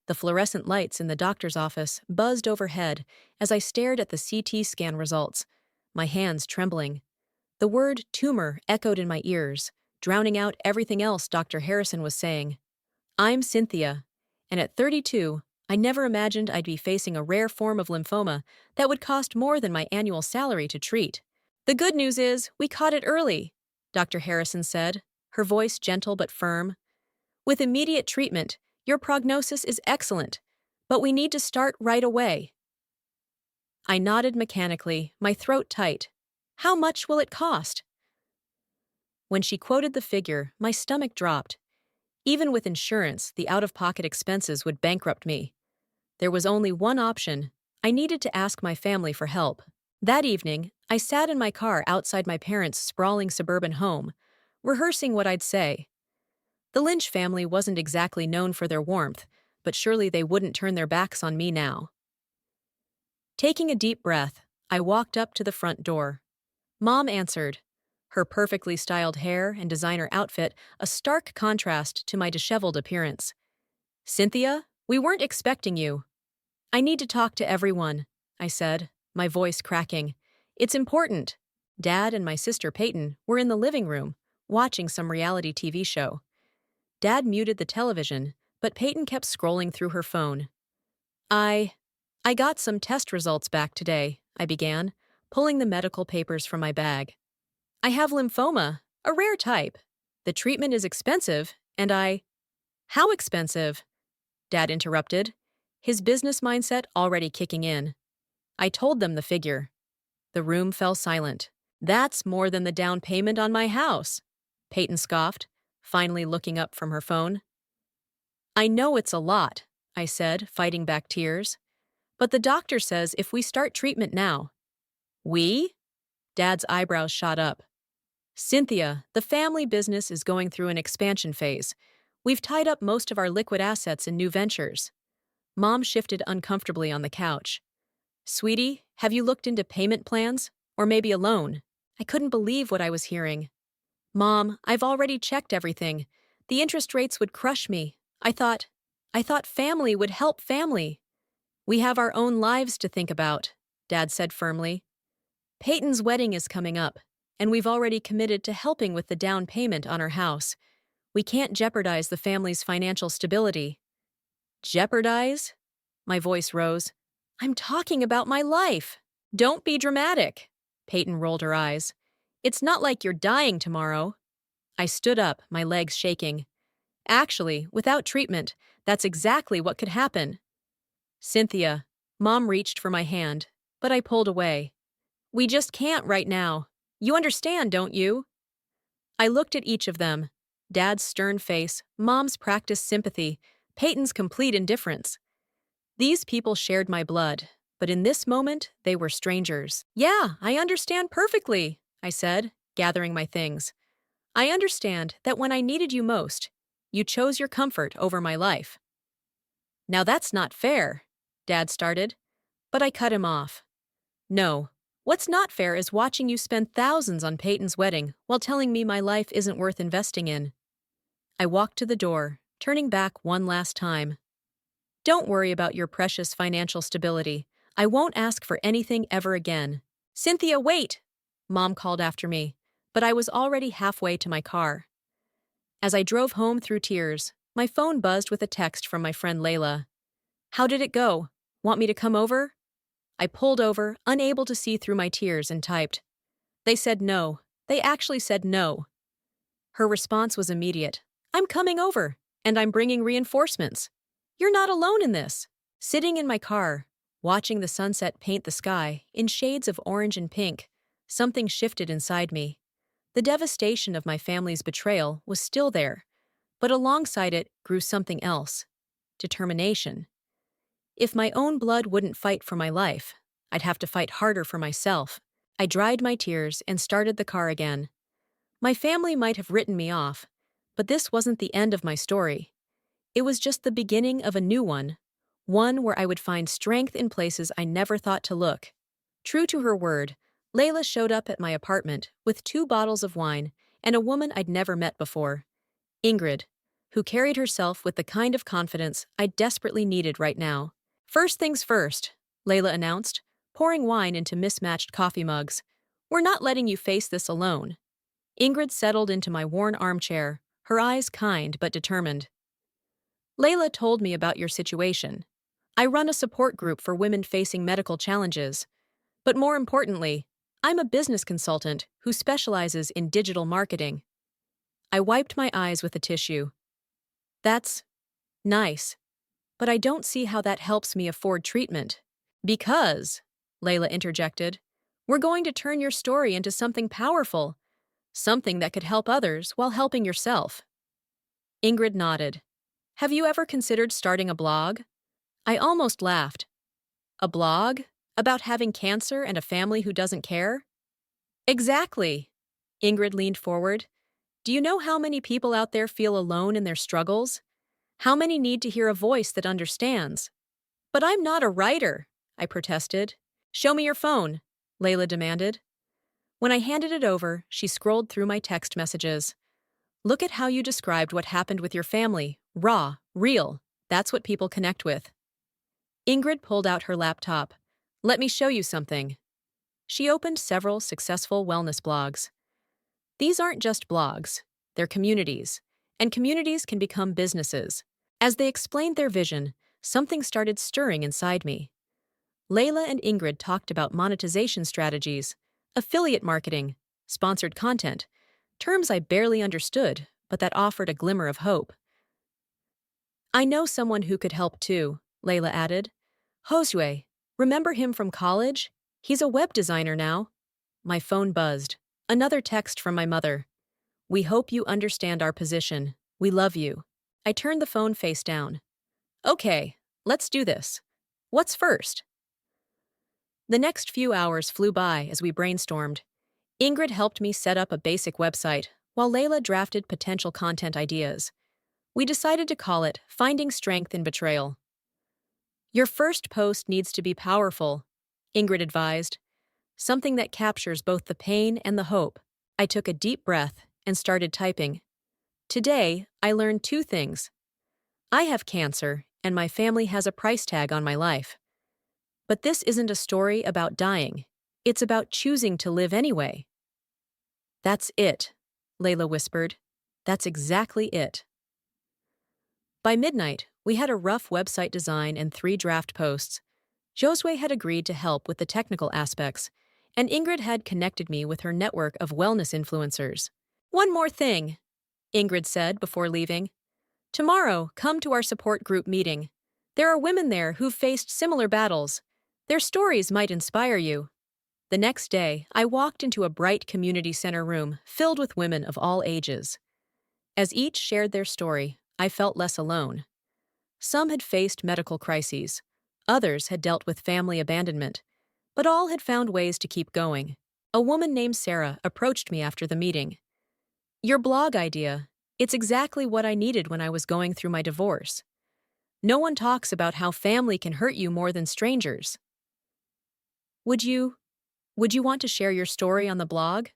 The fluorescent lights in the doctor's office buzzed overhead as I stared at the CT scan results, my hands trembling. The word tumor echoed in my ears, drowning out everything else Dr. Harrison was saying. I'm Cynthia, and at 32, I never imagined I'd be facing a rare form of lymphoma that would cost more than my annual salary to treat. The good news is, we caught it early, Dr. Harrison said, her voice gentle but firm. With immediate treatment, your prognosis is excellent, but we need to start right away. I nodded mechanically, my throat tight. How much will it cost? When she quoted the figure, my stomach dropped. Even with insurance, the out-of-pocket expenses would bankrupt me. There was only one option. I needed to ask my family for help. That evening, I sat in my car outside my parents' sprawling suburban home, rehearsing what I'd say. The Lynch family wasn't exactly known for their warmth, but surely they wouldn't turn their backs on me now. Taking a deep breath, I walked up to the front door. Mom answered, her perfectly styled hair and designer outfit a stark contrast to my disheveled appearance. Cynthia, we weren't expecting you. I need to talk to everyone, I said, my voice cracking. It's important. Dad and my sister Peyton were in the living room, watching some reality TV show. Dad muted the television, but Peyton kept scrolling through her phone. I got some test results back today, I began, pulling the medical papers from my bag. I have lymphoma, a rare type. The treatment is expensive, and How expensive? Dad interrupted, his business mindset already kicking in. I told them the figure. The room fell silent. That's more than the down payment on my house, Peyton scoffed, finally looking up from her phone. I know it's a lot, I said, fighting back tears. But the doctor says if we start treatment now. We? Dad's eyebrows shot up. Cynthia, the family business is going through an expansion phase. We've tied up most of our liquid assets in new ventures. Mom shifted uncomfortably on the couch. Sweetie, have you looked into payment plans? Or maybe a loan? I couldn't believe what I was hearing. Mom, I've already checked everything. The interest rates would crush me. I thought family would help family. We have our own lives to think about, Dad said firmly. Peyton's wedding is coming up, and we've already committed to helping with the down payment on our house. We can't jeopardize the family's financial stability. Jeopardize? My voice rose. I'm talking about my life. Don't be dramatic. Peyton rolled her eyes. It's not like you're dying tomorrow. I stood up, my legs shaking. Actually, without treatment, that's exactly what could happen. Cynthia, Mom reached for my hand, but I pulled away. We just can't right now. You understand, don't you? I looked at each of them. Dad's stern face, Mom's practiced sympathy, Peyton's complete indifference. These people shared my blood, but in this moment, they were strangers. Yeah, I understand perfectly, I said, gathering my things. I understand that when I needed you most, you chose your comfort over my life. Now that's not fair, Dad started, but I cut him off. No, what's not fair is watching you spend thousands on Peyton's wedding while telling me my life isn't worth investing in. I walked to the door, turning back one last time. Don't worry about your precious financial stability. I won't ask for anything ever again. Cynthia, wait! Mom called after me, but I was already halfway to my car. As I drove home through tears, my phone buzzed with a text from my friend Layla. How did it go? Want me to come over? I pulled over, unable to see through my tears, and typed. They said no. They actually said no. Her response was immediate. I'm coming over, and I'm bringing reinforcements. You're not alone in this. Sitting in my car, watching the sunset paint the sky in shades of orange and pink, something shifted inside me. The devastation of my family's betrayal was still there, but alongside it grew something else. Determination. If my own blood wouldn't fight for my life, I'd have to fight harder for myself. I dried my tears and started the car again. My family might have written me off, but this wasn't the end of my story. It was just the beginning of a new one where I would find strength in places I never thought to look. True to her word, Layla showed up at my apartment with 2 bottles of wine and a woman I'd never met before. Ingrid. who carried herself with the kind of confidence I desperately needed right now. First things first, Layla announced, pouring wine into mismatched coffee mugs. We're not letting you face this alone. Ingrid settled into my worn armchair, her eyes kind but determined. Layla told me about your situation. I run a support group for women facing medical challenges. But more importantly, I'm a business consultant who specializes in digital marketing. I wiped my eyes with a tissue. That's nice, but I don't see how that helps me afford treatment. Because, Layla interjected, we're going to turn your story into something powerful, something that could help others while helping yourself. Ingrid nodded. Have you ever considered starting a blog? I almost laughed. A blog? About having cancer and a family who doesn't care? Exactly. Ingrid leaned forward. Do you know how many people out there feel alone in their struggles? How many need to hear a voice that understands? But I'm not a writer, I protested. Show me your phone, Layla demanded. When I handed it over, she scrolled through my text messages. Look at how you described what happened with your family. Raw, real. That's what people connect with. Ingrid pulled out her laptop. Let me show you something. She opened several successful wellness blogs. These aren't just blogs, they're communities, and communities can become businesses. As they explained their vision, something started stirring inside me. Layla and Ingrid talked about monetization strategies, affiliate marketing, sponsored content, terms I barely understood, but that offered a glimmer of hope. I know someone who could help too, Layla added. Josue, remember him from college? He's a web designer now. My phone buzzed. Another text from my mother. We hope you understand our position. We love you. I turned the phone face down. Okay, let's do this. What's first? The next few hours flew by as we brainstormed. Ingrid helped me set up a basic website, while Layla drafted potential content ideas. We decided to call it Finding Strength in Betrayal. Your first post needs to be powerful, Ingrid advised. Something that captures both the pain and the hope. I took a deep breath and started typing. Today, I learned two things. I have cancer, and my family has a price tag on my life. But this isn't a story about dying. It's about choosing to live anyway. That's it, Layla whispered. That's exactly it. By midnight, we had a rough website design and 3 draft posts. Josue had agreed to help with the technical aspects, and Ingrid had connected me with her network of wellness influencers. One more thing, Ingrid said before leaving. Tomorrow, come to our support group meeting. There are women there who've faced similar battles. Their stories might inspire you. The next day, I walked into a bright community center room filled with women of all ages. As each shared their story, I felt less alone. Some had faced medical crises. Others had dealt with family abandonment. But all had found ways to keep going. A woman named Sarah approached me after the meeting. Your blog idea, it's exactly what I needed when I was going through my divorce. No one talks about how family can hurt you more than strangers. Would you want to share your story on the blog?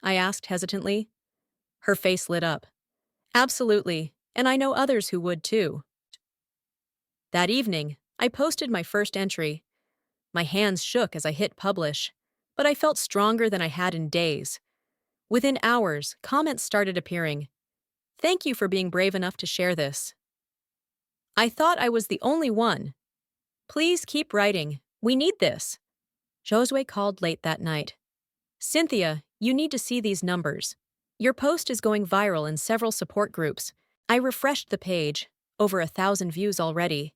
I asked hesitantly. Her face lit up. Absolutely, and I know others who would too. That evening, I posted my first entry. My hands shook as I hit publish, but I felt stronger than I had in days. Within hours, comments started appearing. Thank you for being brave enough to share this. I thought I was the only one. Please keep writing. We need this. Josue called late that night. Cynthia, you need to see these numbers. Your post is going viral in several support groups. I refreshed the page, over 1,000 views already.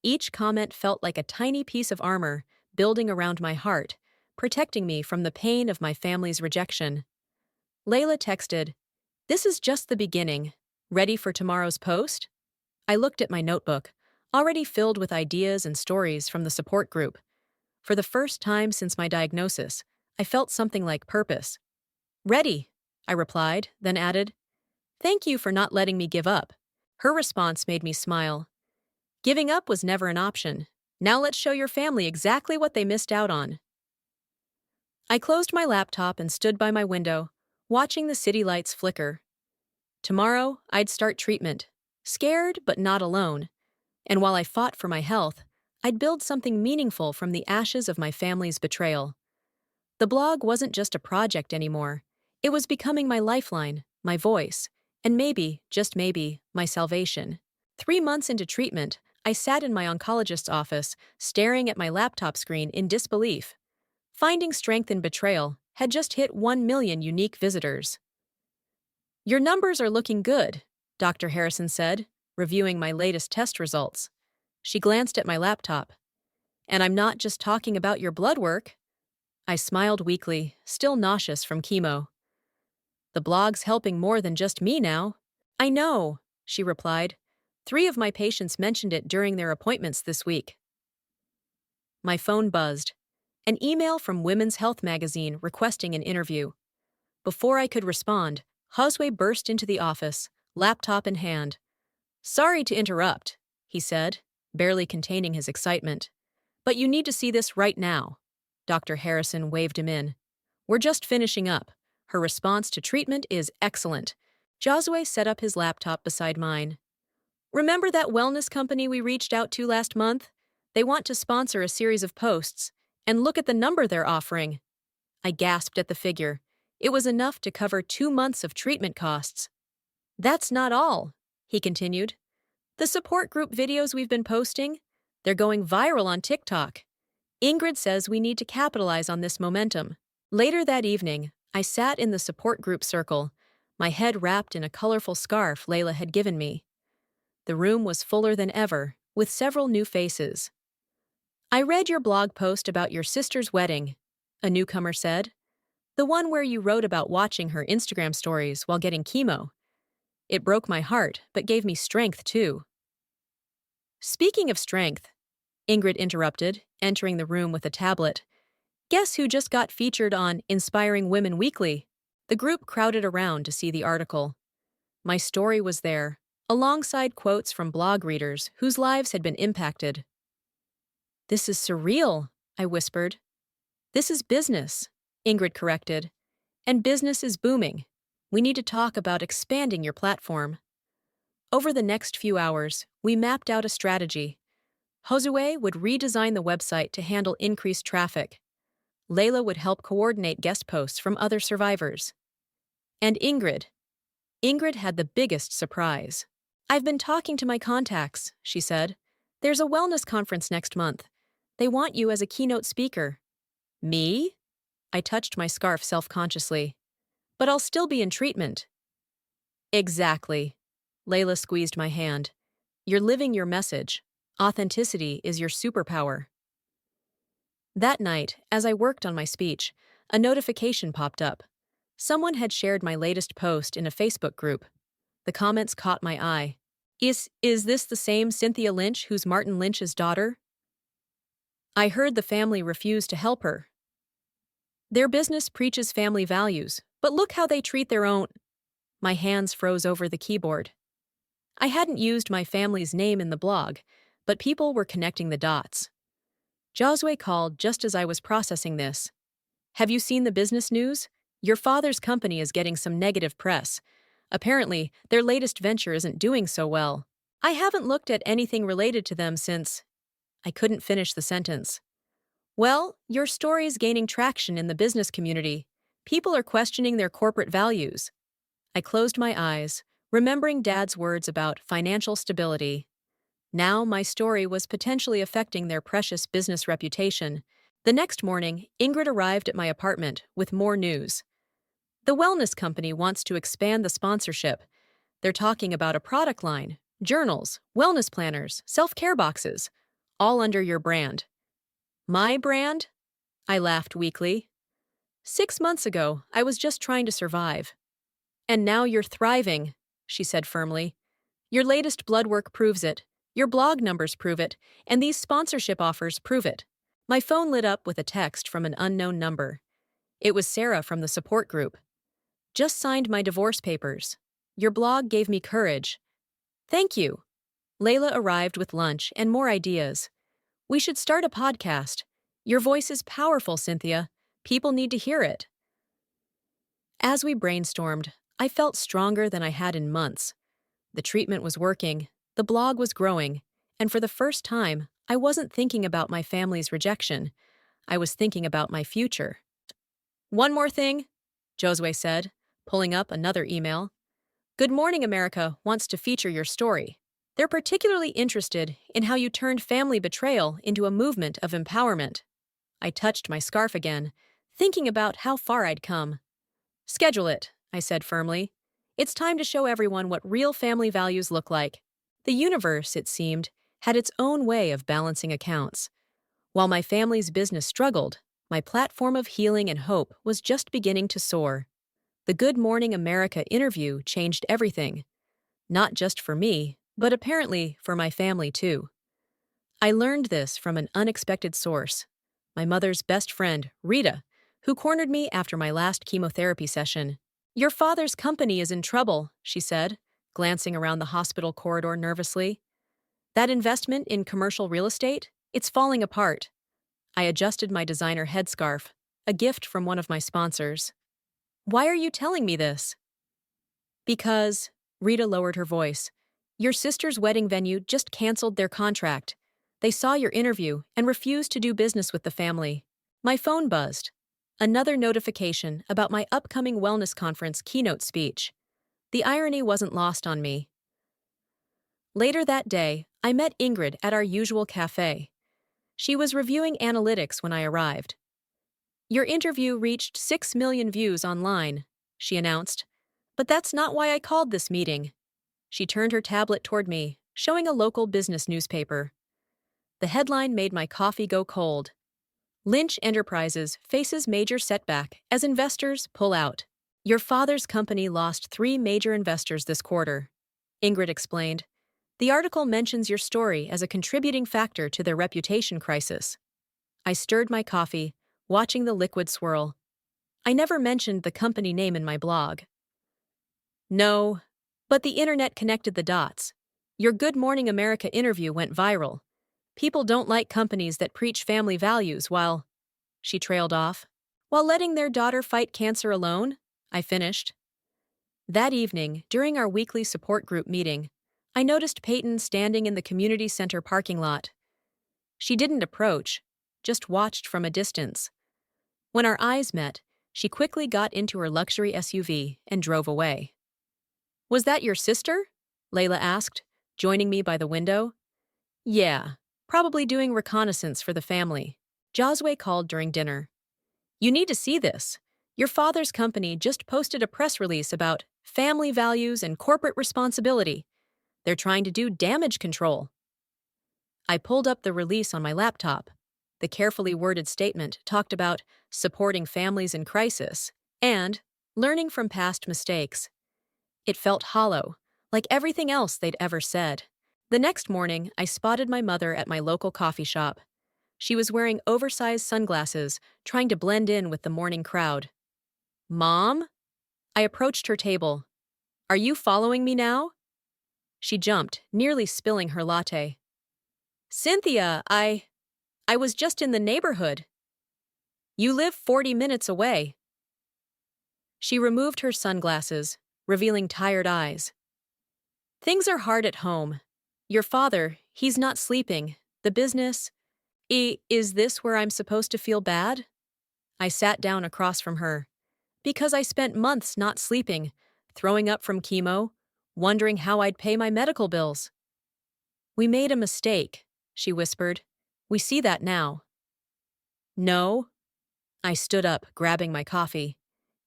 Each comment felt like a tiny piece of armor building around my heart, protecting me from the pain of my family's rejection. Layla texted, This is just the beginning. Ready for tomorrow's post? I looked at my notebook, already filled with ideas and stories from the support group. For the first time since my diagnosis, I felt something like purpose. Ready, I replied, then added, Thank you for not letting me give up. Her response made me smile. Giving up was never an option. Now let's show your family exactly what they missed out on. I closed my laptop and stood by my window, watching the city lights flicker. Tomorrow, I'd start treatment. Scared, but not alone. And while I fought for my health, I'd build something meaningful from the ashes of my family's betrayal. The blog wasn't just a project anymore. It was becoming my lifeline, my voice, and maybe, just maybe, my salvation. 3 months into treatment, I sat in my oncologist's office, staring at my laptop screen in disbelief. Finding Strength in Betrayal had just hit 1 million unique visitors. Your numbers are looking good, Dr. Harrison said, reviewing my latest test results. She glanced at my laptop. And I'm not just talking about your blood work. I smiled weakly, still nauseous from chemo. The blog's helping more than just me now. I know, she replied. 3 of my patients mentioned it during their appointments this week. My phone buzzed. An email from Women's Health magazine requesting an interview. Before I could respond, Josue burst into the office, laptop in hand. Sorry to interrupt, he said, barely containing his excitement. But you need to see this right now. Dr. Harrison waved him in. We're just finishing up. Her response to treatment is excellent. Josue set up his laptop beside mine. Remember that wellness company we reached out to last month? They want to sponsor a series of posts. And look at the number they're offering. I gasped at the figure. It was enough to cover 2 months of treatment costs. That's not all, he continued. The support group videos we've been posting, they're going viral on TikTok. Ingrid says we need to capitalize on this momentum. Later that evening, I sat in the support group circle, my head wrapped in a colorful scarf Layla had given me. The room was fuller than ever, with several new faces. I read your blog post about your sister's wedding, a newcomer said. The one where you wrote about watching her Instagram stories while getting chemo. It broke my heart, but gave me strength too. Speaking of strength, Ingrid interrupted, entering the room with a tablet. Guess who just got featured on Inspiring Women Weekly? The group crowded around to see the article. My story was there, alongside quotes from blog readers whose lives had been impacted. This is surreal, I whispered. This is business, Ingrid corrected. And business is booming. We need to talk about expanding your platform. Over the next few hours, we mapped out a strategy. Josue would redesign the website to handle increased traffic. Layla would help coordinate guest posts from other survivors. And Ingrid had the biggest surprise. I've been talking to my contacts, she said. There's a wellness conference next month. They want you as a keynote speaker. Me? I touched my scarf self-consciously. But I'll still be in treatment. Exactly. Layla squeezed my hand. You're living your message. Authenticity is your superpower. That night, as I worked on my speech, a notification popped up. Someone had shared my latest post in a Facebook group. The comments caught my eye. Is this the same Cynthia Lynch who's Martin Lynch's daughter? I heard the family refuse to help her. Their business preaches family values, but look how they treat their own. My hands froze over the keyboard. I hadn't used my family's name in the blog, but people were connecting the dots. Josue called just as I was processing this. Have you seen the business news? Your father's company is getting some negative press. Apparently, their latest venture isn't doing so well. I haven't looked at anything related to them since... I couldn't finish the sentence. Well, your story's gaining traction in the business community. People are questioning their corporate values. I closed my eyes, remembering Dad's words about financial stability. Now my story was potentially affecting their precious business reputation. The next morning, Ingrid arrived at my apartment with more news. The wellness company wants to expand the sponsorship. They're talking about a product line, journals, wellness planners, self-care boxes, all under your brand. My brand? I laughed weakly. 6 months ago, I was just trying to survive. And now you're thriving, she said firmly. Your latest blood work proves it. Your blog numbers prove it, and these sponsorship offers prove it. My phone lit up with a text from an unknown number. It was Sarah from the support group. Just signed my divorce papers. Your blog gave me courage. Thank you. Layla arrived with lunch and more ideas. We should start a podcast. Your voice is powerful, Cynthia. People need to hear it. As we brainstormed, I felt stronger than I had in months. The treatment was working, the blog was growing, and for the first time, I wasn't thinking about my family's rejection. I was thinking about my future. One more thing, Josue said, pulling up another email. Good Morning America wants to feature your story. They're particularly interested in how you turned family betrayal into a movement of empowerment. I touched my scarf again, thinking about how far I'd come. Schedule it, I said firmly. It's time to show everyone what real family values look like. The universe, it seemed, had its own way of balancing accounts. While my family's business struggled, my platform of healing and hope was just beginning to soar. The Good Morning America interview changed everything. Not just for me, but apparently for my family too. I learned this from an unexpected source. My mother's best friend, Rita, who cornered me after my last chemotherapy session. Your father's company is in trouble, she said, glancing around the hospital corridor nervously. That investment in commercial real estate? It's falling apart. I adjusted my designer headscarf, a gift from one of my sponsors. Why are you telling me this? Because, Rita lowered her voice, your sister's wedding venue just canceled their contract. They saw your interview and refused to do business with the family. My phone buzzed. Another notification about my upcoming wellness conference keynote speech. The irony wasn't lost on me. Later that day, I met Ingrid at our usual cafe. She was reviewing analytics when I arrived. Your interview reached 6 million views online, she announced. But that's not why I called this meeting. She turned her tablet toward me, showing a local business newspaper. The headline made my coffee go cold. Lynch Enterprises faces major setback as investors pull out. Your father's company lost 3 major investors this quarter, Ingrid explained. The article mentions your story as a contributing factor to their reputation crisis. I stirred my coffee, watching the liquid swirl. I never mentioned the company name in my blog. No, but the internet connected the dots. Your Good Morning America interview went viral. People don't like companies that preach family values while, she trailed off, while letting their daughter fight cancer alone, I finished. That evening, during our weekly support group meeting, I noticed Peyton standing in the community center parking lot. She didn't approach, just watched from a distance. When our eyes met, she quickly got into her luxury SUV and drove away. Was that your sister? Layla asked, joining me by the window. Yeah, probably doing reconnaissance for the family. Josue called during dinner. You need to see this. Your father's company just posted a press release about family values and corporate responsibility. They're trying to do damage control. I pulled up the release on my laptop. The carefully worded statement talked about supporting families in crisis and learning from past mistakes. It felt hollow, like everything else they'd ever said. The next morning, I spotted my mother at my local coffee shop. She was wearing oversized sunglasses, trying to blend in with the morning crowd. Mom? I approached her table. Are you following me now? She jumped, nearly spilling her latte. Cynthia, I was just in the neighborhood. You live 40 minutes away. She removed her sunglasses, revealing tired eyes. Things are hard at home. Your father, he's not sleeping. The business. Is this where I'm supposed to feel bad? I sat down across from her. Because I spent months not sleeping, throwing up from chemo, wondering how I'd pay my medical bills. We made a mistake, she whispered. We see that now. No. I stood up, grabbing my coffee.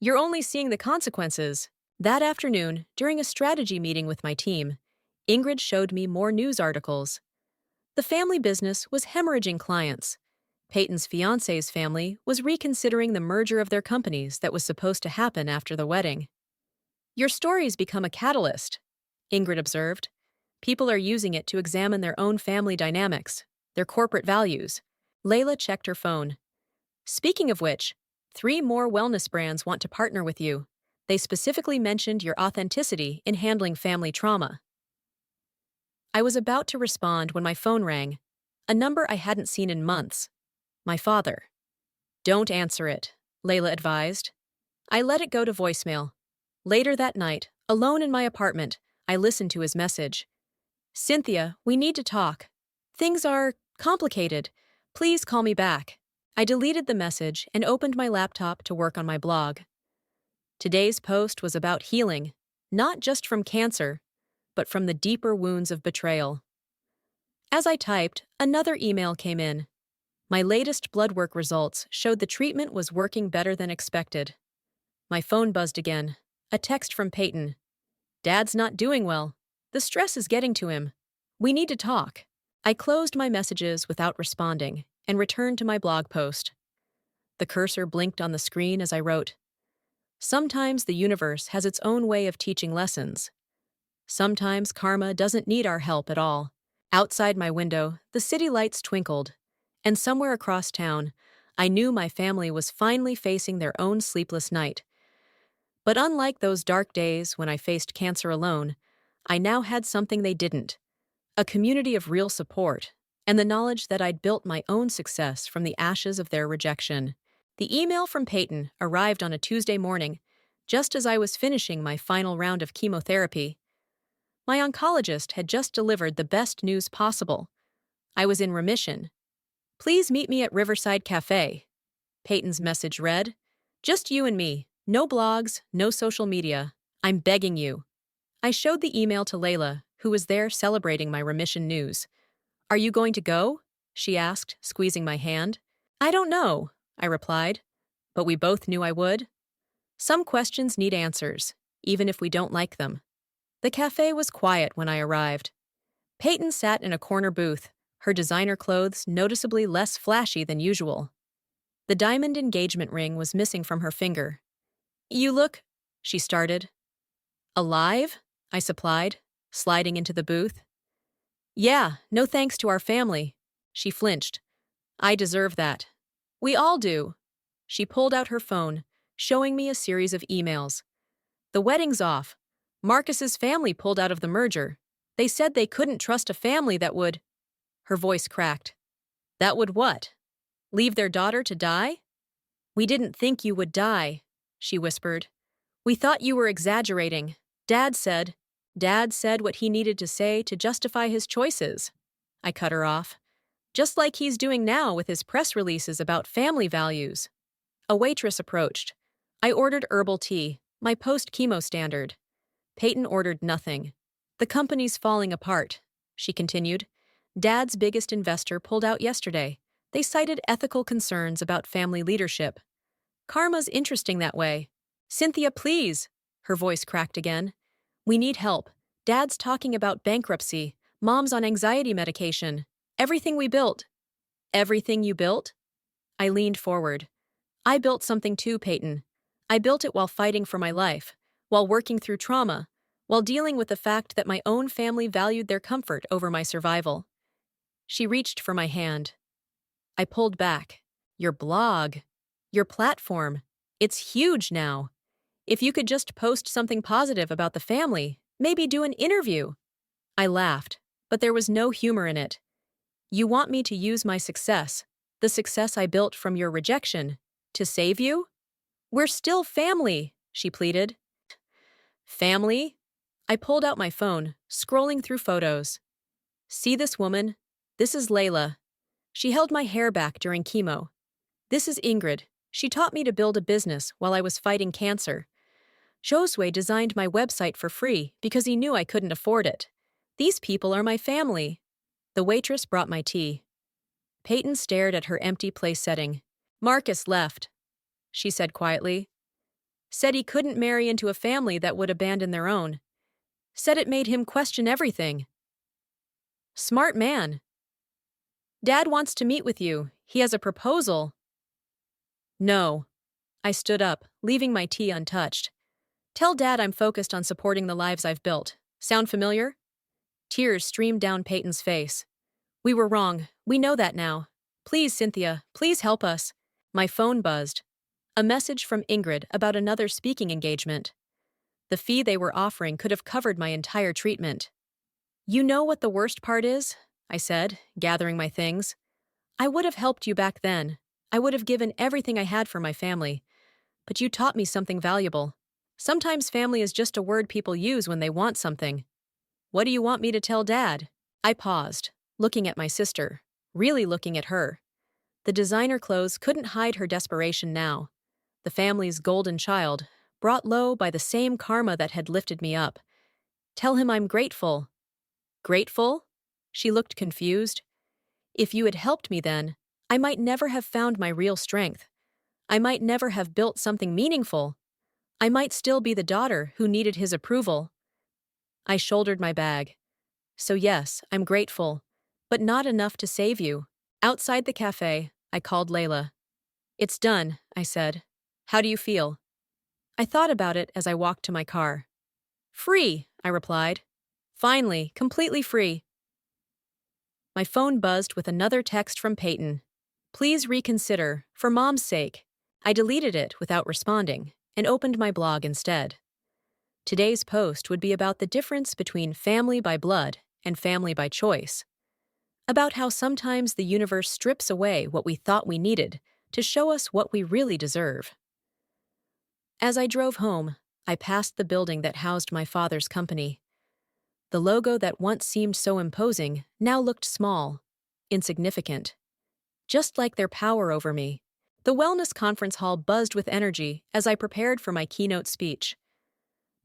You're only seeing the consequences. That afternoon, during a strategy meeting with my team, Ingrid showed me more news articles. The family business was hemorrhaging clients. Peyton's fiancé's family was reconsidering the merger of their companies that was supposed to happen after the wedding. Your story's become a catalyst, Ingrid observed. People are using it to examine their own family dynamics, their corporate values. Layla checked her phone. Speaking of which, 3 more wellness brands want to partner with you. They specifically mentioned your authenticity in handling family trauma. I was about to respond when my phone rang, a number I hadn't seen in months. My father. Don't answer it, Layla advised. I let it go to voicemail. Later that night, alone in my apartment, I listened to his message. Cynthia, we need to talk. Things are complicated. Please call me back. I deleted the message and opened my laptop to work on my blog. Today's post was about healing, not just from cancer, but from the deeper wounds of betrayal. As I typed, another email came in. My latest blood work results showed the treatment was working better than expected. My phone buzzed again. A text from Peyton. Dad's not doing well. The stress is getting to him. We need to talk. I closed my messages without responding and returned to my blog post. The cursor blinked on the screen as I wrote, "Sometimes the universe has its own way of teaching lessons. Sometimes karma doesn't need our help at all." Outside my window, the city lights twinkled, and somewhere across town, I knew my family was finally facing their own sleepless night. But unlike those dark days when I faced cancer alone, I now had something they didn't: a community of real support, and the knowledge that I'd built my own success from the ashes of their rejection. The email from Peyton arrived on a Tuesday morning, just as I was finishing my final round of chemotherapy. My oncologist had just delivered the best news possible. I was in remission. Please meet me at Riverside Cafe. Peyton's message read, "Just you and me. No blogs, no social media. I'm begging you." I showed the email to Layla, who was there celebrating my remission news. "Are you going to go?" she asked, squeezing my hand. "I don't know," I replied, but we both knew I would. Some questions need answers, even if we don't like them. The cafe was quiet when I arrived. Peyton sat in a corner booth, her designer clothes noticeably less flashy than usual. The diamond engagement ring was missing from her finger. "You look," she started. "Alive?" I supplied, sliding into the booth. "Yeah, no thanks to our family." She flinched. "I deserve that." "We all do." She pulled out her phone, showing me a series of emails. "The wedding's off. Marcus's family pulled out of the merger. They said they couldn't trust a family that would—" Her voice cracked. "That would what? Leave their daughter to die?" "We didn't think you would die," she whispered. "We thought you were exaggerating. Dad said what he needed to say to justify his choices." I cut her off. "Just like he's doing now with his press releases about family values." A waitress approached. I ordered herbal tea, my post-chemo standard. Peyton ordered nothing. "The company's falling apart," she continued. "Dad's biggest investor pulled out yesterday. They cited ethical concerns about family leadership. Karma's interesting that way." "Cynthia, please!" Her voice cracked again. "We need help. Dad's talking about bankruptcy. Mom's on anxiety medication. Everything we built." "Everything you built?" I leaned forward. "I built something too, Peyton. I built it while fighting for my life, while working through trauma, while dealing with the fact that my own family valued their comfort over my survival." She reached for my hand. I pulled back. "Your blog. Your platform. It's huge now. If you could just post something positive about the family, maybe do an interview." I laughed, but there was no humor in it. "You want me to use my success, the success I built from your rejection, to save you?" "We're still family," she pleaded. "Family?" I pulled out my phone, scrolling through photos. "See this woman? This is Layla. She held my hair back during chemo. This is Ingrid. She taught me to build a business while I was fighting cancer. Josue designed my website for free because he knew I couldn't afford it. These people are my family." The waitress brought my tea. Peyton stared at her empty place setting. "Marcus left," she said quietly. "Said he couldn't marry into a family that would abandon their own. Said it made him question everything. Smart man. Dad wants to meet with you. He has a proposal." "No." I stood up, leaving my tea untouched. "Tell Dad I'm focused on supporting the lives I've built. Sound familiar?" Tears streamed down Peyton's face. "We were wrong. We know that now. Please, Cynthia, please help us." My phone buzzed. A message from Ingrid about another speaking engagement. The fee they were offering could have covered my entire treatment. "You know what the worst part is?" I said, gathering my things. "I would have helped you back then. I would have given everything I had for my family. But you taught me something valuable. Sometimes family is just a word people use when they want something." What do you want me to tell Dad? I paused, looking at my sister, really looking at her. The designer clothes couldn't hide her desperation now. The family's golden child, brought low by the same karma that had lifted me up. Tell him I'm grateful. Grateful? She looked confused. If you had helped me then, I might never have found my real strength. I might never have built something meaningful. I might still be the daughter who needed his approval. I shouldered my bag. So yes, I'm grateful, but not enough to save you. Outside the cafe, I called Layla. It's done, I said. How do you feel? I thought about it as I walked to my car. Free, I replied. Finally, completely free. My phone buzzed with another text from Peyton. Please reconsider, for Mom's sake. I deleted it without responding and opened my blog instead. Today's post would be about the difference between family by blood and family by choice. About how sometimes the universe strips away what we thought we needed to show us what we really deserve. As I drove home, I passed the building that housed my father's company. The logo that once seemed so imposing now looked small, insignificant. Just like their power over me, the wellness conference hall buzzed with energy as I prepared for my keynote speech.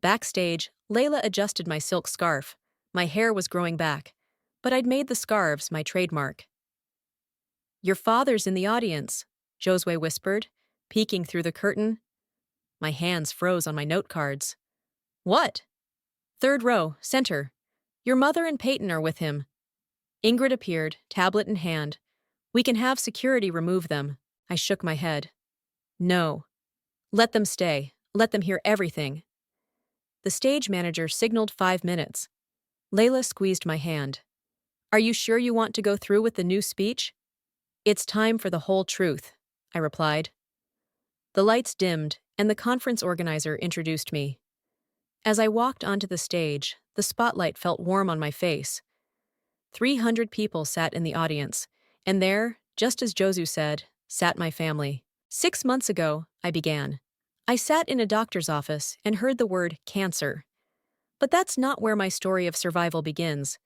Backstage, Layla adjusted my silk scarf. My hair was growing back, but I'd made the scarves my trademark. Your father's in the audience, Josue whispered, peeking through the curtain. My hands froze on my note cards. What? Third row, center. Your mother and Peyton are with him. Ingrid appeared, tablet in hand. We can have security remove them. I shook my head. No. Let them stay. Let them hear everything. The stage manager signaled 5 minutes. Layla squeezed my hand. Are you sure you want to go through with the new speech? It's time for the whole truth, I replied. The lights dimmed, and the conference organizer introduced me. As I walked onto the stage, the spotlight felt warm on my face. 300 people sat in the audience, and there, just as Josu said, sat my family. 6 months ago, I began. I sat in a doctor's office and heard the word cancer. But that's not where my story of survival begins.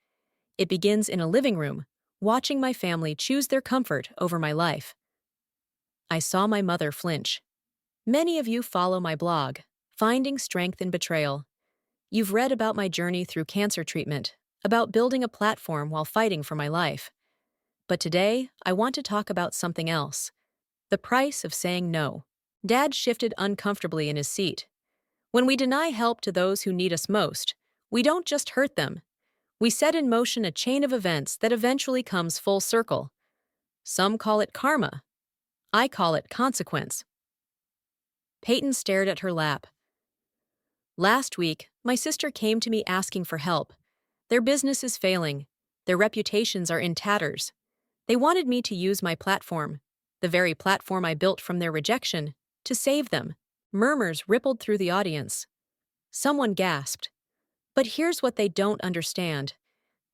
It begins in a living room, watching my family choose their comfort over my life. I saw my mother flinch. Many of you follow my blog, Finding Strength in Betrayal. You've read about my journey through cancer treatment, about building a platform while fighting for my life. But today, I want to talk about something else. The price of saying no. Dad shifted uncomfortably in his seat. When we deny help to those who need us most, we don't just hurt them. We set in motion a chain of events that eventually comes full circle. Some call it karma. I call it consequence. Peyton stared at her lap. Last week, my sister came to me asking for help. Their business is failing. Their reputations are in tatters. They wanted me to use my platform, the very platform I built from their rejection, to save them. Murmurs rippled through the audience. Someone gasped. But here's what they don't understand.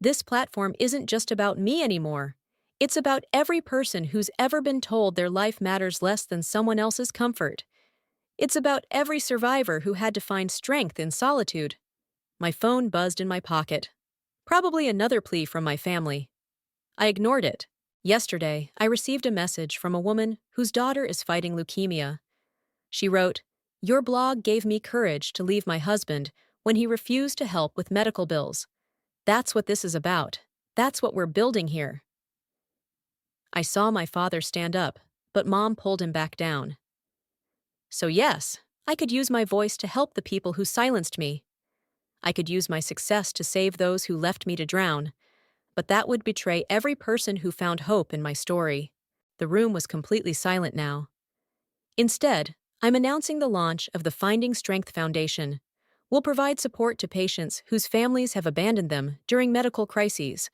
This platform isn't just about me anymore. It's about every person who's ever been told their life matters less than someone else's comfort. It's about every survivor who had to find strength in solitude. My phone buzzed in my pocket. Probably another plea from my family. I ignored it. Yesterday, I received a message from a woman whose daughter is fighting leukemia. She wrote, "Your blog gave me courage to leave my husband when he refused to help with medical bills. That's what this is about. That's what we're building here." I saw my father stand up, but Mom pulled him back down. So yes, I could use my voice to help the people who silenced me. I could use my success to save those who left me to drown. But that would betray every person who found hope in my story. The room was completely silent now. Instead, I'm announcing the launch of the Finding Strength Foundation. We'll provide support to patients whose families have abandoned them during medical crises.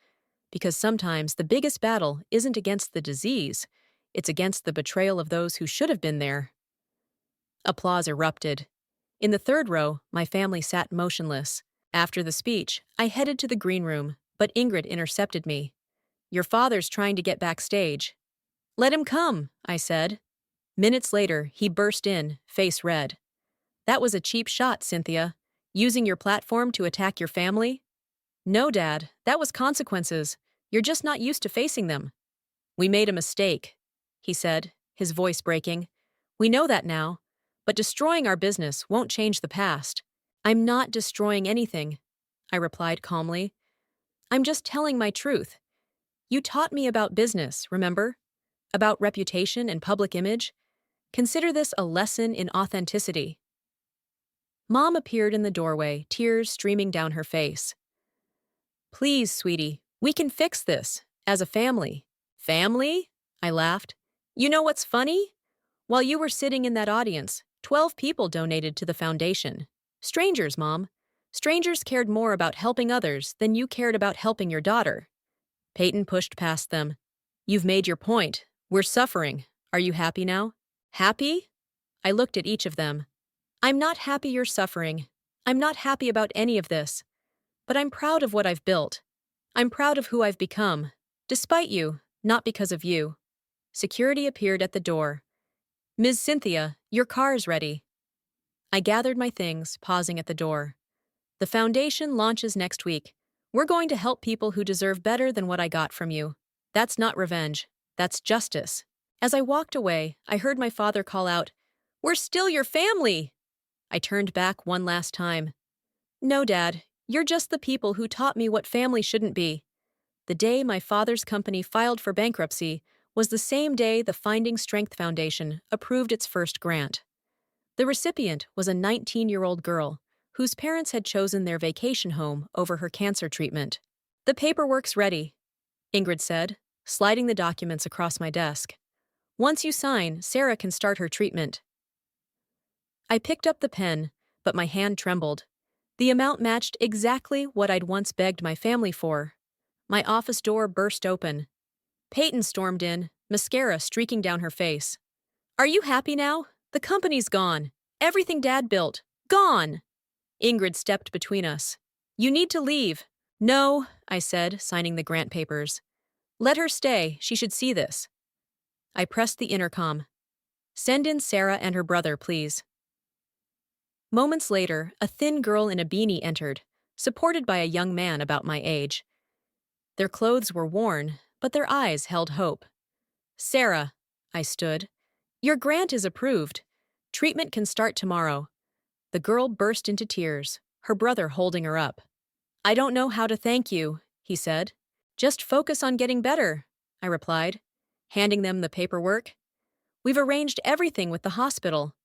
Because sometimes the biggest battle isn't against the disease, it's against the betrayal of those who should have been there. Applause erupted. In the third row, my family sat motionless. After the speech, I headed to the green room, but Ingrid intercepted me. "Your father's trying to get backstage." "Let him come," I said. Minutes later, he burst in, face red. "That was a cheap shot, Cynthia. Using your platform to attack your family?" No, Dad, that was consequences. You're just not used to facing them. We made a mistake, he said, his voice breaking. We know that now, but destroying our business won't change the past. I'm not destroying anything, I replied calmly. I'm just telling my truth. You taught me about business, remember? About reputation and public image. Consider this a lesson in authenticity. Mom appeared in the doorway, tears streaming down her face. Please, sweetie, we can fix this, as a family. Family? I laughed. You know what's funny? While you were sitting in that audience, 12 people donated to the foundation. Strangers, Mom. Strangers cared more about helping others than you cared about helping your daughter. Peyton pushed past them. You've made your point. We're suffering. Are you happy now? Happy? I looked at each of them. I'm not happy you're suffering. I'm not happy about any of this. But I'm proud of what I've built. I'm proud of who I've become. Despite you, not because of you. Security appeared at the door. Ms. Cynthia, your car is ready. I gathered my things, pausing at the door. The foundation launches next week. We're going to help people who deserve better than what I got from you. That's not revenge. That's justice. As I walked away, I heard my father call out, "We're still your family!" I turned back one last time. No, Dad, you're just the people who taught me what family shouldn't be. The day my father's company filed for bankruptcy was the same day the Finding Strength Foundation approved its first grant. The recipient was a 19-year-old girl whose parents had chosen their vacation home over her cancer treatment. The paperwork's ready, Ingrid said, sliding the documents across my desk. Once you sign, Sarah can start her treatment. I picked up the pen, but my hand trembled. The amount matched exactly what I'd once begged my family for. My office door burst open. Peyton stormed in, mascara streaking down her face. Are you happy now? The company's gone. Everything Dad built. Gone! Ingrid stepped between us. You need to leave. No, I said, signing the grant papers. Let her stay. She should see this. I pressed the intercom. Send in Sarah and her brother, please. Moments later, a thin girl in a beanie entered, supported by a young man about my age. Their clothes were worn, but their eyes held hope. Sarah, I stood. Your grant is approved. Treatment can start tomorrow. The girl burst into tears, her brother holding her up. I don't know how to thank you, he said. Just focus on getting better, I replied, handing them the paperwork. We've arranged everything with the hospital.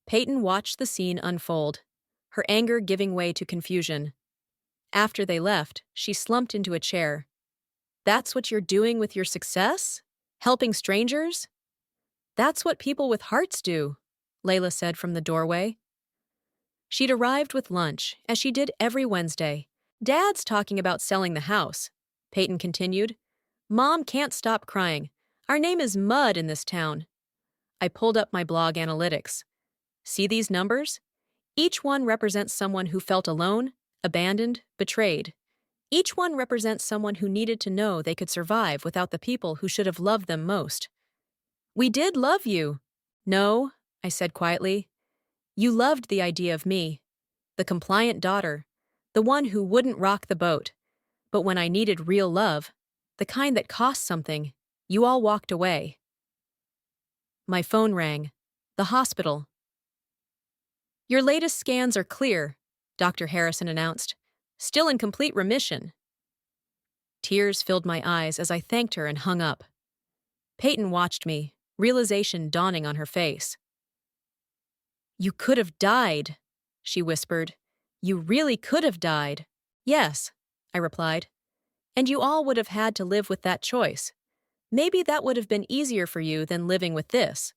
Peyton watched the scene unfold, her anger giving way to confusion. After they left, she slumped into a chair. That's what you're doing with your success? Helping strangers? That's what people with hearts do, Layla said from the doorway. She'd arrived with lunch, as she did every Wednesday. Dad's talking about selling the house, Peyton continued. Mom can't stop crying. Our name is mud in this town. I pulled up my blog analytics. See these numbers? Each one represents someone who felt alone, abandoned, betrayed. Each one represents someone who needed to know they could survive without the people who should have loved them most. We did love you. No, I said quietly. You loved the idea of me, the compliant daughter, the one who wouldn't rock the boat. But when I needed real love, the kind that cost something, you all walked away. My phone rang. The hospital. Your latest scans are clear, Dr. Harrison announced. Still in complete remission. Tears filled my eyes as I thanked her and hung up. Peyton watched me, realization dawning on her face. You could have died, she whispered. You really could have died. Yes, I replied. And you all would have had to live with that choice. Maybe that would have been easier for you than living with this.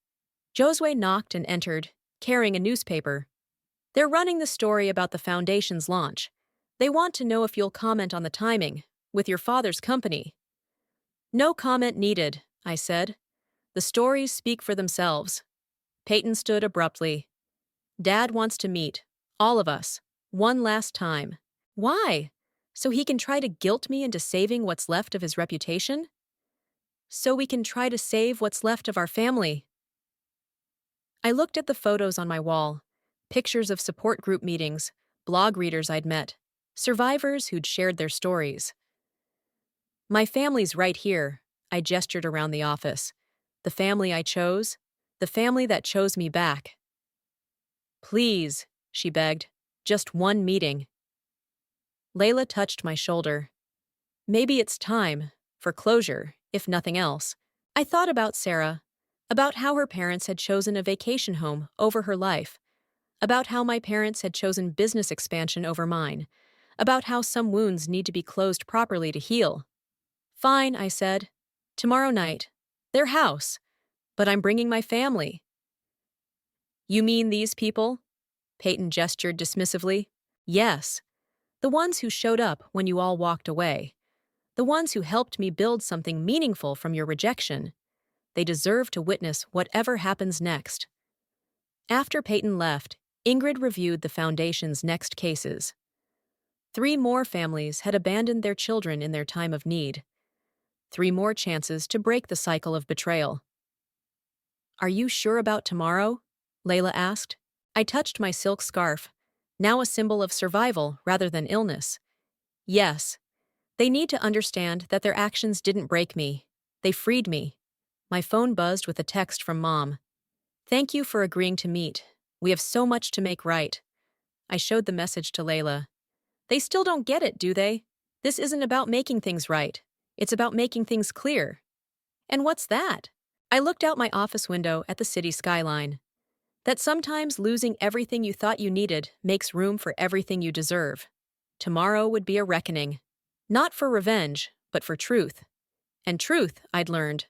Josue knocked and entered, carrying a newspaper. They're running the story about the foundation's launch. They want to know if you'll comment on the timing, with your father's company. No comment needed, I said. The stories speak for themselves. Peyton stood abruptly. Dad wants to meet, all of us, one last time. Why? So he can try to guilt me into saving what's left of his reputation? So we can try to save what's left of our family. I looked at the photos on my wall, pictures of support group meetings, blog readers I'd met, survivors who'd shared their stories. My family's right here, I gestured around the office. The family I chose, the family that chose me back. Please, she begged, just one meeting. Layla touched my shoulder. Maybe it's time, for closure, if nothing else. I thought about Sarah, about how her parents had chosen a vacation home over her life, about how my parents had chosen business expansion over mine, about how some wounds need to be closed properly to heal. Fine, I said. Tomorrow night. Their house. But I'm bringing my family. You mean these people? Peyton gestured dismissively. Yes. The ones who showed up when you all walked away. The ones who helped me build something meaningful from your rejection. They deserve to witness whatever happens next. After Peyton left, Ingrid reviewed the Foundation's next cases. 3 more families had abandoned their children in their time of need. 3 more chances to break the cycle of betrayal. Are you sure about tomorrow? Layla asked. I touched my silk scarf, now a symbol of survival rather than illness. Yes. They need to understand that their actions didn't break me. They freed me. My phone buzzed with a text from Mom. Thank you for agreeing to meet. We have so much to make right. I showed the message to Layla. They still don't get it, do they? This isn't about making things right. It's about making things clear. And what's that? I looked out my office window at the city skyline. That sometimes losing everything you thought you needed makes room for everything you deserve. Tomorrow would be a reckoning. Not for revenge, but for truth. And truth, I'd learned,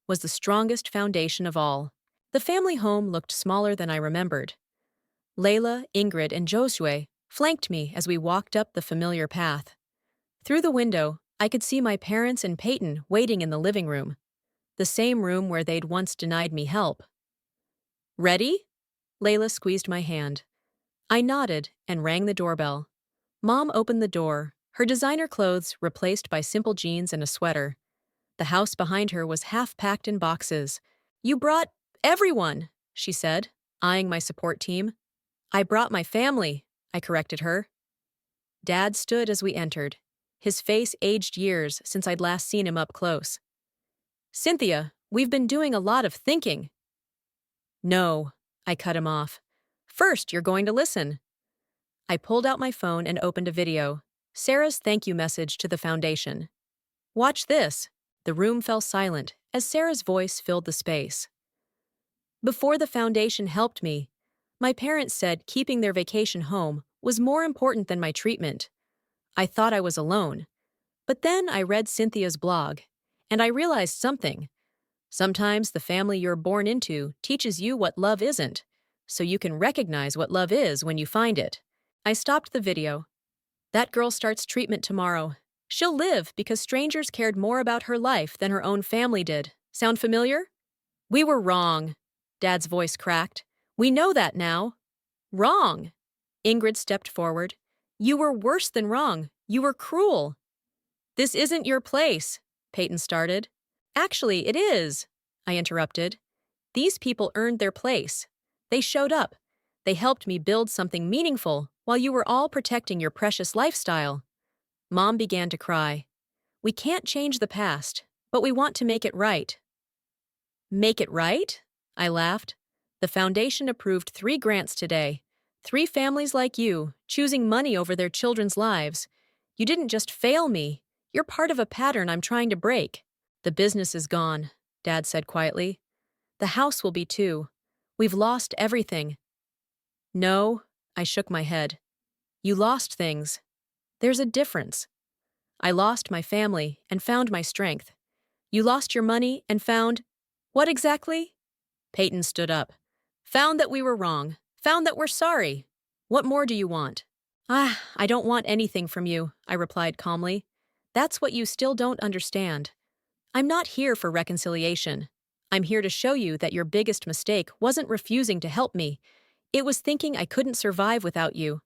was the strongest foundation of all. The family home looked smaller than I remembered. Layla, Ingrid, and Josue flanked me as we walked up the familiar path. Through the window, I could see my parents and Peyton waiting in the living room, the same room where they'd once denied me help. Ready? Layla squeezed my hand. I nodded and rang the doorbell. Mom opened the door, her designer clothes replaced by simple jeans and a sweater. The house behind her was half-packed in boxes. You brought everyone, she said, eyeing my support team. I brought my family, I corrected her. Dad stood as we entered. His face aged years since I'd last seen him up close. Cynthia, we've been doing a lot of thinking. No, I cut him off. First, you're going to listen. I pulled out my phone and opened a video. Sarah's thank you message to the Foundation. Watch this. The room fell silent as Sarah's voice filled the space. Before the Foundation helped me, my parents said keeping their vacation home was more important than my treatment. I thought I was alone. But then I read Cynthia's blog, and I realized something. Sometimes the family you're born into teaches you what love isn't, so you can recognize what love is when you find it. I stopped the video. That girl starts treatment tomorrow. She'll live because strangers cared more about her life than her own family did. Sound familiar? We were wrong, Dad's voice cracked. We know that now. Wrong. Ingrid stepped forward. You were worse than wrong. You were cruel. This isn't your place, Peyton started. Actually, it is, I interrupted. These people earned their place. They showed up. They helped me build something meaningful while you were all protecting your precious lifestyle. Mom began to cry. We can't change the past, but we want to make it right. Make it right? I laughed. The Foundation approved 3 grants today. 3 families like you, choosing money over their children's lives. You didn't just fail me. You're part of a pattern I'm trying to break. The business is gone, Dad said quietly. The house will be too. We've lost everything. No, I shook my head. You lost things. There's a difference. I lost my family and found my strength. You lost your money and found… What exactly? Peyton stood up. Found that we were wrong. Found that we're sorry. What more do you want? I don't want anything from you, I replied calmly. That's what you still don't understand. I'm not here for reconciliation. I'm here to show you that your biggest mistake wasn't refusing to help me. It was thinking I couldn't survive without you.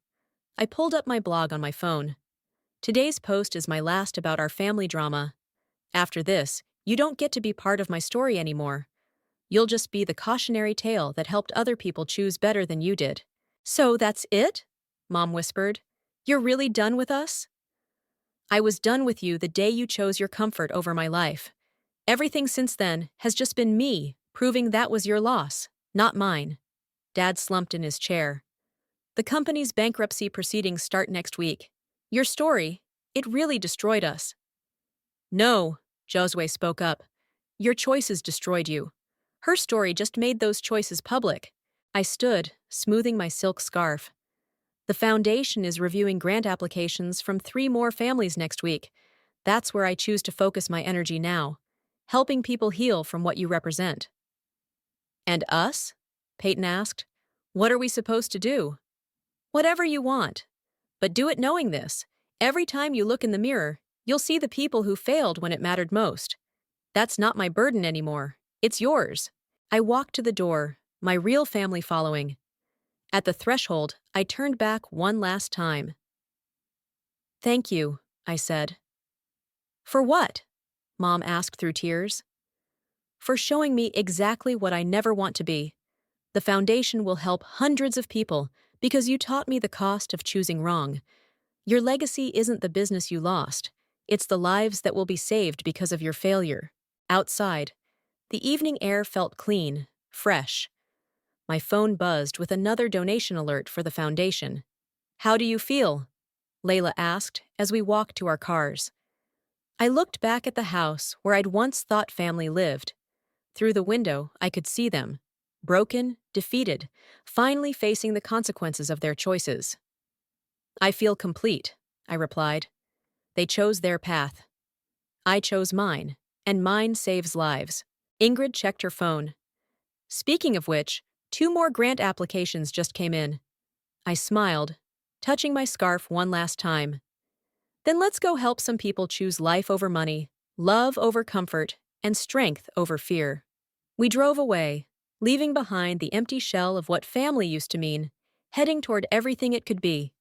I pulled up my blog on my phone. Today's post is my last about our family drama. After this, you don't get to be part of my story anymore. You'll just be the cautionary tale that helped other people choose better than you did. So that's it? Mom whispered. You're really done with us? I was done with you the day you chose your comfort over my life. Everything since then has just been me, proving that was your loss, not mine. Dad slumped in his chair. The company's bankruptcy proceedings start next week. Your story, it really destroyed us. No, Josue spoke up. Your choices destroyed you. Her story just made those choices public. I stood, smoothing my silk scarf. The foundation is reviewing grant applications from 3 more families next week. That's where I choose to focus my energy now, helping people heal from what you represent. And us? Peyton asked. What are we supposed to do? Whatever you want. But do it knowing this. Every time you look in the mirror, you'll see the people who failed when it mattered most. That's not my burden anymore. It's yours. I walked to the door, my real family following. At the threshold, I turned back one last time. Thank you, I said. For what? Mom asked through tears. For showing me exactly what I never want to be. The foundation will help hundreds of people because you taught me the cost of choosing wrong. Your legacy isn't the business you lost. It's the lives that will be saved because of your failure. Outside, the evening air felt clean, fresh. My phone buzzed with another donation alert for the foundation. How do you feel? Layla asked as we walked to our cars. I looked back at the house where I'd once thought family lived. Through the window, I could see them, broken, defeated, finally facing the consequences of their choices. I feel complete, I replied. They chose their path. I chose mine, and mine saves lives. Ingrid checked her phone. Speaking of which, 2 more grant applications just came in. I smiled, touching my scarf one last time. Then let's go help some people choose life over money, love over comfort, and strength over fear. We drove away, leaving behind the empty shell of what family used to mean, heading toward everything it could be.